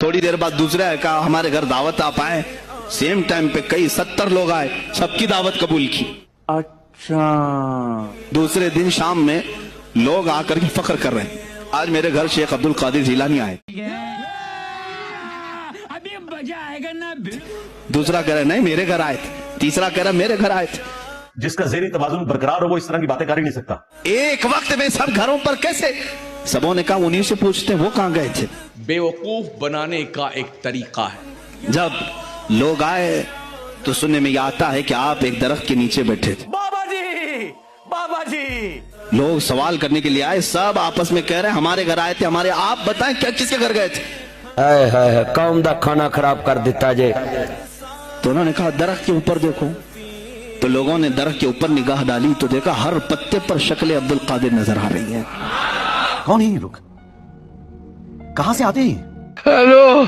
थोड़ी देर बाद दूसरे आए, कहा हमारे घर दावत आप आए। सेम टाइम पे कई 70 लोग आए, सबकी दावत कबूल की। अच्छा, दूसरे दिन शाम में लोग आकर के फख्र कर रहे हैं, आज मेरे घर शेख अब्दुल कादिर जिलानी आए। अभी मजा आएगा ना। दूसरा कह रहा नहीं मेरे घर आए थे, तीसरा कह रहा मेरे घर आए थे। जिसका ज़हनी तवाज़ुन बरकरार हो वो इस तरह की बातें कर ही नहीं सकता। एक वक्त में सब घरों पर कैसे? सबों ने कहा उन्हीं से पूछते वो कहां गए थे। बेवकूफ बनाने का एक तरीका है। जब लोग आए तो सुनने में यह आता है कि आप एक दरख्त के नीचे बैठे थे। बाबा जी, बाबा जी। लोग सवाल करने के लिए आए, सब आपस में कह रहे हैं हमारे घर आए थे, हमारे। आप बताएं क्या किसके घर गए थे? हाय हाय, कौम दा खाना खराब कर देता जे। तो उन्होंने कहा दरख्त के ऊपर देखो। तो लोगों ने दरख्त के ऊपर निगाह डाली तो देखा हर पत्ते पर शक्ल अब्दुल कादिर नजर आ रही है। कौन है ये लोग? कहां से आते हैं? हेलो